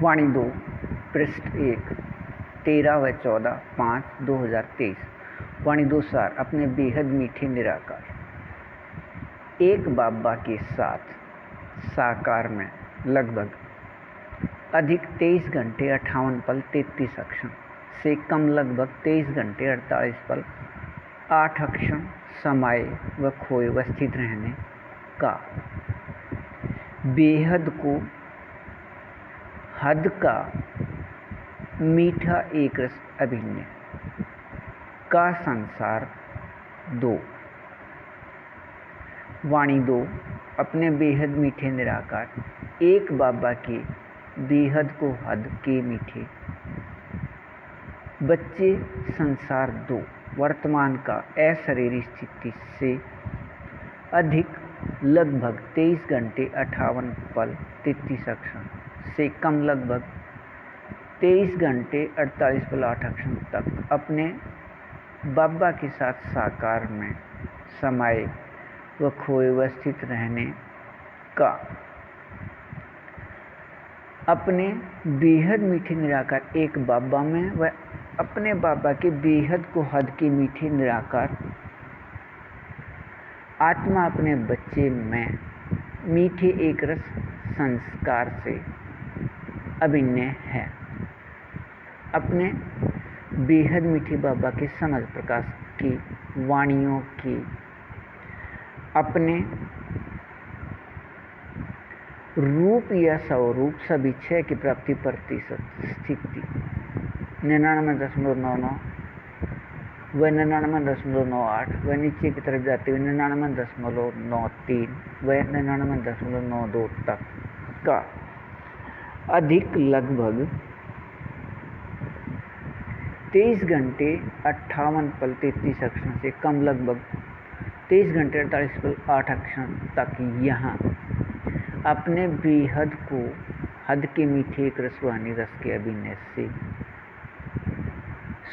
वाणी 2 पृष्ठ 1 13 व 14/5/2023। वाणी 2 सार अपने बेहद मीठे निराकार। एक बाबा के साथ साकार में लगभग अधिक 23 घंटे 58 पल 33 अक्षण से कम लगभग 23 घंटे 48 पल 8 अक्षण समाये व खोए व स्थित रहने का। बेहद को हद का मीठा एक रस अभिनय का संसार 2। वाणी 2 अपने बेहद मीठे निराकार। एक बाबा के बेहद को हद के मीठे बच्चे संसार 2 वर्तमान का अशरीरी स्थिति से अधिक लगभग 23 घंटे 58 पल 33 अक्षण से कम लगभग 23 घंटे 48 पल 8 अक्षण तक अपने बाबा के साथ साकार में समाये व खोए व स्थित रहने का। अपने बेहद मीठे निराकार एक बाबा में व अपने बाबा के बेहद को हद के मीठे निराकार आत्मा अपने बच्चे में मीठे एक रस संस्कार से अभिन्न है। अपने बेहद मीठे बाबा के समझ प्रकाश की वाणियों की अपने रूप या स्वरूप सभी 6 की प्राप्ति प्रतिशत स्थिति 99.99 व 99.98 व नीचे की तरफ जाते हुए 99.93 व 99.92 तक का अधिक लगभग 23 घंटे 58 पल 33 अक्षण से कम लगभग 23 घंटे 48 पल 8 अक्षण तक यहाँ अपने बेहद को हद के मीठे एक रसवानी रस के अभिनय से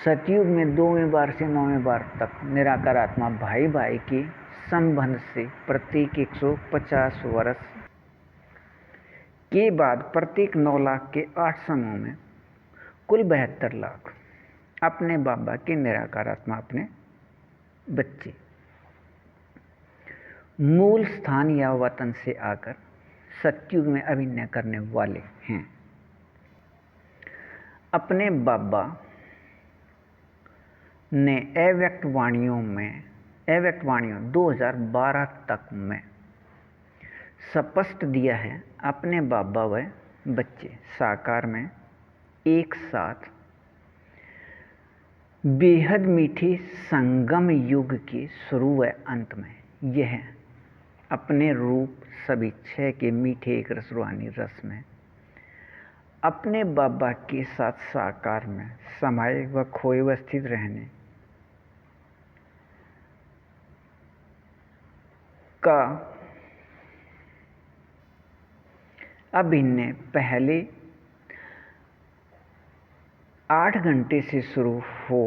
सतयुग में 2वें बार से 9वें बार तक निराकार आत्मा भाई भाई के संबंध से प्रत्येक 150 वर्ष के बाद प्रत्येक 9 लाख के 8 समूह में कुल 72 लाख अपने बाबा के निराकार आत्मा अपने बच्चे मूल स्थान या वतन से आकर सतयुग में अभिनय करने वाले हैं। अपने बाबा ने अव्यक्त वाणियों 2012 तक में स्पष्ट दिया है। अपने बाबा व बच्चे साकार में एक साथ बेहद मीठे संगम युग के शुरू व अंत में यह अपने रूप सभी 6 के मीठे एक रस रूहानी रस में अपने बाबा के साथ साकार में समाये व खोए व स्थित रहने का अभिनय पहले 8 घंटे से शुरू हो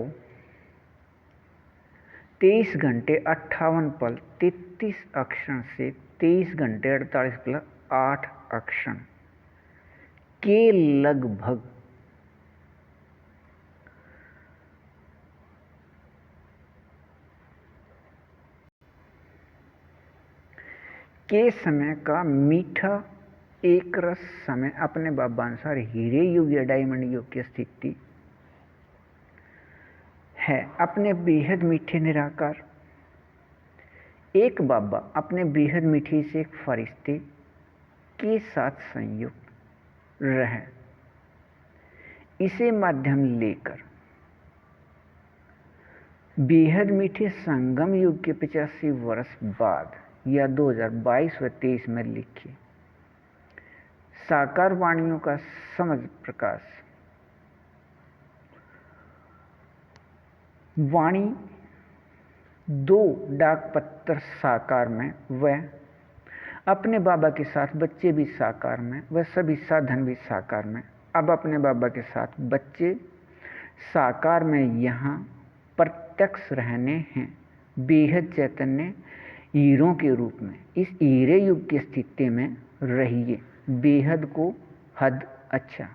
23 घंटे 58 पल 33 अक्षण से 23 घंटे 48 पल 8 अक्षण के लगभग के समय का मीठा एक रस समय अपने बाबा अनुसार हीरे युग या डायमंड युग की स्थिति है। अपने बेहद मीठे निराकार एक बाबा अपने बेहद मीठे से एक फरिश्ते के साथ संयुक्त रहे इसे माध्यम लेकर बेहद मीठे संगम युग के 85 वर्ष बाद या 2022 व 23 में लिखी साकार वाणियों का समझ प्रकाश। वाणी 2 डाक पत्र साकार में व अपने बाबा के साथ बच्चे भी साकार में व सभी साधन भी साकार में। अब अपने बाबा के साथ बच्चे साकार में यहाँ प्रत्यक्ष रहने हैं बेहद चैतन्य हीरों के रूप में। इस हीरे युग की स्थिति में रहिए बेहद को हद अच्छा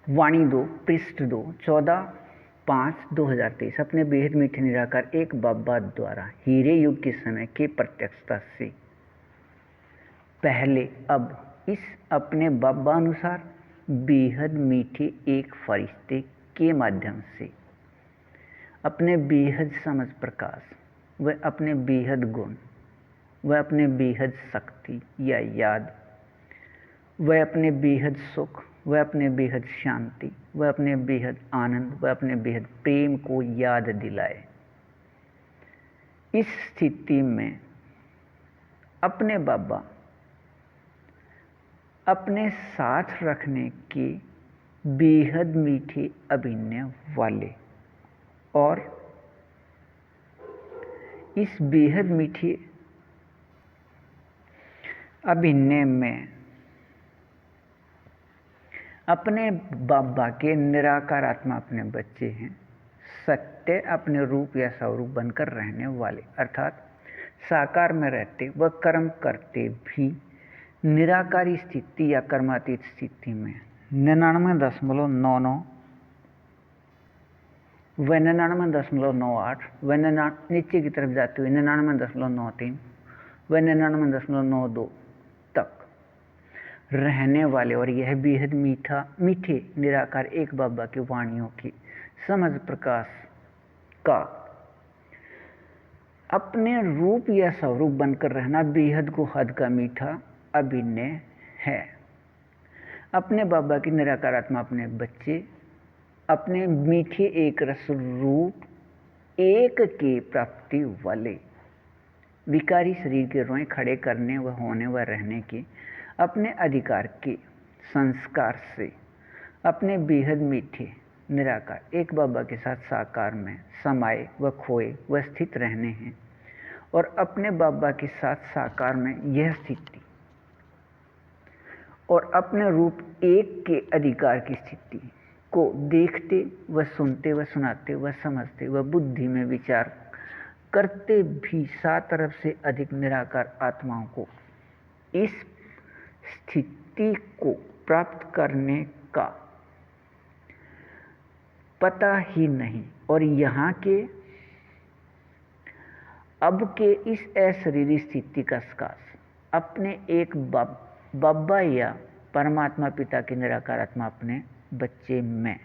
वाणी 2 पृष्ठ 2 14/5/2023 अपने बेहद मीठे निराकार एक बाबा द्वारा हीरे युग के समय के प्रत्यक्षता से पहले अब इस अपने बाबा अनुसार बेहद मीठे एक फरिश्ते के माध्यम से अपने बेहद समझ प्रकाश व अपने बेहद गुण व अपने बेहद शक्ति या याद व अपने बेहद सुख व अपने बेहद शांति व अपने बेहद आनंद व अपने बेहद प्रेम को याद दिलाए। इस स्थिति में अपने बाबा अपने साथ रखने के बेहद मीठे अभिनय वाले और इस बेहद मीठे अभिनय में अपने बाबा के निराकार आत्मा अपने बच्चे हैं, सत्य अपने रूप या स्वरूप बनकर रहने वाले, अर्थात साकार में रहते व कर्म करते भी निराकारी स्थिति या कर्मातीत स्थिति में 99.99 व 99.98 व नीचे की तरफ जाते हुए 99.93 व 99.92 तक रहने वाले और यह बेहद मीठे निराकार एक बाबा की वाणियों की समझ प्रकाश का अपने रूप या स्वरूप बनकर रहना बेहद को हद का मीठा अभिनय है। अपने बाबा की निराकार आत्मा अपने बच्चे अपने मीठे एक रस रूप एक के प्राप्ति वाले विकारी शरीर के रोए खड़े करने व होने व रहने के अपने अधिकार के संस्कार से अपने बेहद मीठे निराकार एक बाबा के साथ साकार में समाये व खोए व स्थित रहने हैं और अपने बाबा के साथ साकार में यह स्थिति और अपने रूप एक के अधिकार की स्थिति को देखते व सुनते व सुनाते व समझते व बुद्धि में विचार करते भी 7 अरब से अधिक निराकार आत्माओं को इस स्थिति को प्राप्त करने का पता ही नहीं और यहाँ के अब के इस अशरीरी स्थिति का स्कास अपने एक बाबा या परमात्मा पिता की निराकार आत्मा अपने बच्चे में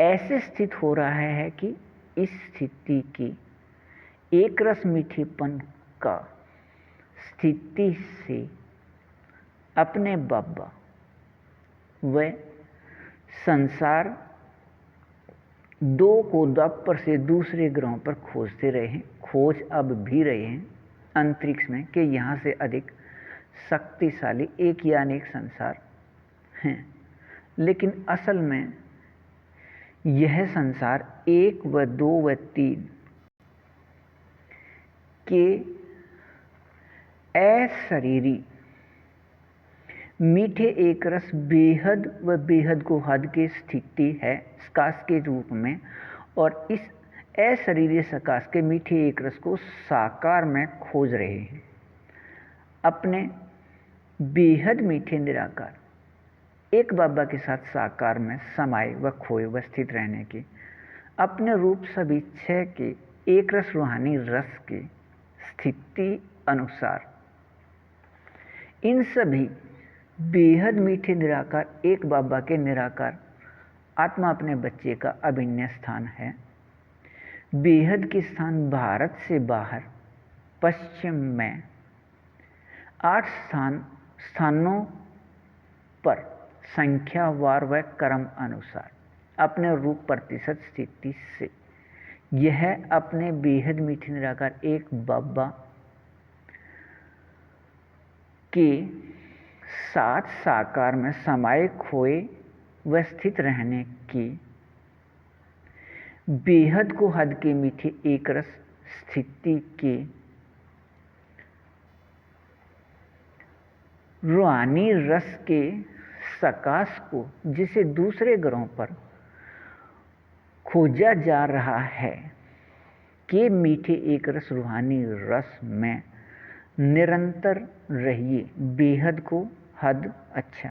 ऐसे स्थित हो रहा है कि इस स्थिति की एक रस मीठेपन का स्थिति से अपने बाबा व संसार दो को द्वापर से दूसरे ग्रहों पर खोजते रहे हैं, खोज अब भी रहे हैं अंतरिक्ष में कि यहाँ से अधिक शक्तिशाली एक या अनेक संसार हैं, लेकिन असल में यह संसार 1 व 2 व 3 के अशरीरी मीठे एक रस बेहद व बेहद को हद की स्थिति है सकाश के रूप में और इस अशरीरी सकाश के मीठे एक रस को साकार में खोज रहे हैं। अपने बेहद मीठे निराकार एक बाबा के साथ साकार में समाये व खोए व स्थित रहने के अपने रूप सभी 6 के एक रस रूहानी रस के स्थिति अनुसार इन सभी बेहद मीठे निराकार एक बाबा के निराकार आत्मा अपने बच्चे का अभिन्न स्थान है। बेहद के स्थान भारत से बाहर पश्चिम में 8 स्थानों पर संख्यावार व क्रम अनुसार अपने रूप प्रतिशत स्थिति से यह अपने बेहद मीठे निराकार एक बाबा के साथ साकार में समाये खोए व स्थित रहने की बेहद को हद के मीठे एक रस स्थिति के रूहानी रस के सकाश को जिसे दूसरे ग्रहों पर खोजा जा रहा है के मीठे एक रस रूहानी रस में निरंतर रहिए। बेहद को हद अच्छा।